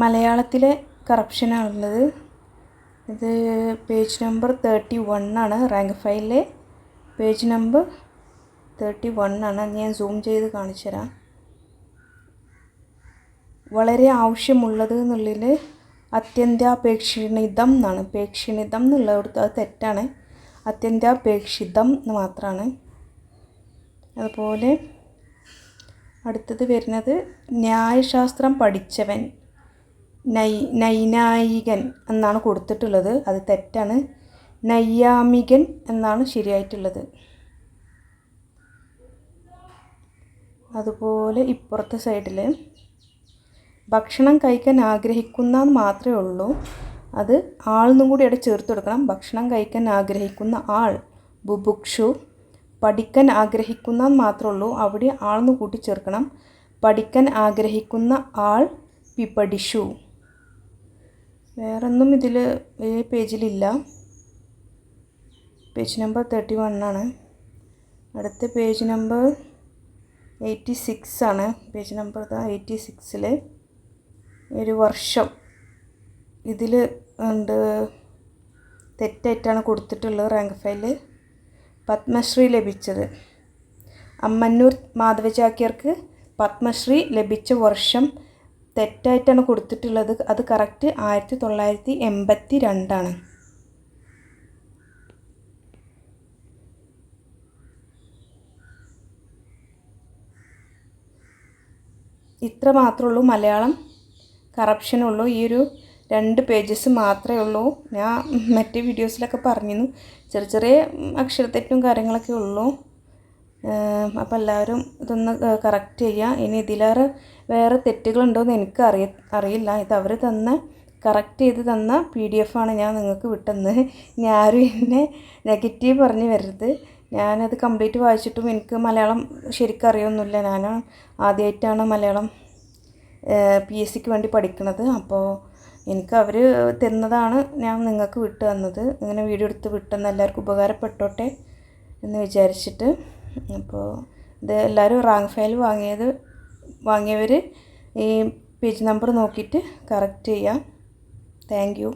മലയാളത്തിലെ കറപ്ഷനാണുള്ളത്. ഇത് page number 31 ആണ്. റാങ്ക് ഫയലിലെ പേജ് നമ്പർ 31 ആണ്. ഞാൻ സൂം ചെയ്ത് കാണിച്ചു തരാം. വളരെ ആവശ്യമുള്ളത് എന്നുള്ളതിൽ അത്യന്താപേക്ഷിതം എന്നാണ്. പേക്ഷിതം എന്നുള്ളത് അത് തെറ്റാണ്. അത്യന്താപേക്ഷിതം എന്ന് മാത്രമാണ്. അതുപോലെ അടുത്തത് വരുന്നത് ന്യായശാസ്ത്രം പഠിച്ചവൻ നൈനായികൻ എന്നാണ് കൊടുത്തിട്ടുള്ളത്. അത് തെറ്റാണ്. നൈയാമികൻ എന്നാണ് ശരിയായിട്ടുള്ളത്. അതുപോലെ ഇപ്പുറത്തെ സൈഡിൽ ഭക്ഷണം കഴിക്കാൻ ആഗ്രഹിക്കുന്ന മാത്രമേ ഉള്ളൂ. അത് ആളെന്നും കൂടി അവിടെ ചേർത്ത് കൊടുക്കണം. ഭക്ഷണം കഴിക്കാൻ ആഗ്രഹിക്കുന്ന ആൾ ബുഭുക്ഷു. പഠിക്കാൻ ആഗ്രഹിക്കുന്ന മാത്രമേ ഉള്ളൂ. അവിടെ ആളെന്ന് കൂട്ടി ചേർക്കണം. പഠിക്കാൻ ആഗ്രഹിക്കുന്ന ആൾ പിപഠിഷു. വേറൊന്നും ഇതിൽ ഈ പേജിലില്ല. പേജ് നമ്പർ 31 ആണ്. അടുത്ത പേജ് നമ്പർ 86 ആണ്. പേജ് നമ്പർ 86 ഒരു വർഷം ഇതിൽ ഉണ്ട് തെറ്റായിട്ടാണ് കൊടുത്തിട്ടുള്ളത്. റാങ്ക് ഫയലിൽ പത്മശ്രീ ലഭിച്ചത് അമ്മന്നൂർ മാധവചാക്യർക്ക് പത്മശ്രീ ലഭിച്ച വർഷം തെറ്റായിട്ടാണ് കൊടുത്തിട്ടുള്ളത്. അത് കറക്റ്റ് 1982 ആണ്. ഇത്ര മാത്രമേ ഉള്ളൂ മലയാളം കറപ്ഷനുള്ളൂ. ഈ ഒരു 2 പേജസ് മാത്രമേ ഉള്ളൂ. ഞാൻ മറ്റേ വീഡിയോസിലൊക്കെ പറഞ്ഞിരുന്നു ചെറിയ ചെറിയ അക്ഷരത്തെറ്റും കാര്യങ്ങളൊക്കെ ഉള്ളൂ. അപ്പോൾ എല്ലാവരും ഇതൊന്ന് കറക്റ്റ് ചെയ്യുക. ഇനി ഇതിലേറെ വേറെ തെറ്റുകളുണ്ടോയെന്ന് എനിക്ക് അറിയില്ല. ഇത് അവർ കറക്റ്റ് ചെയ്ത് തന്ന PDF ആണ് ഞാൻ നിങ്ങൾക്ക് വിട്ടുതന്നത്. ഇനി ആരും എന്നെ നെഗറ്റീവ് പറഞ്ഞ് വരരുത്. ഞാനത് കംപ്ലീറ്റ് വായിച്ചിട്ടും എനിക്ക് മലയാളം ശരിക്കും അറിയൊന്നുമില്ല. ഞാൻ ആദ്യമായിട്ടാണ് മലയാളം PSCക്ക് വേണ്ടി പഠിക്കുന്നത്. അപ്പോൾ എനിക്ക് അവർ തന്നതാണ് ഞാൻ നിങ്ങൾക്ക് വിട്ടു തന്നത്. ഇങ്ങനെ വീഡിയോ എടുത്ത് വിട്ടുതന്ന എല്ലാവർക്കും ഉപകാരപ്പെട്ടോട്ടെ എന്ന് വിചാരിച്ചിട്ട്. അപ്പോൾ ഇത് എല്ലാവരും റാങ്ക് ഫയൽ വാങ്ങിയവർ ഈ പേജ് നമ്പർ നോക്കിയിട്ട് കറക്റ്റ് ചെയ്യാം. Thank you.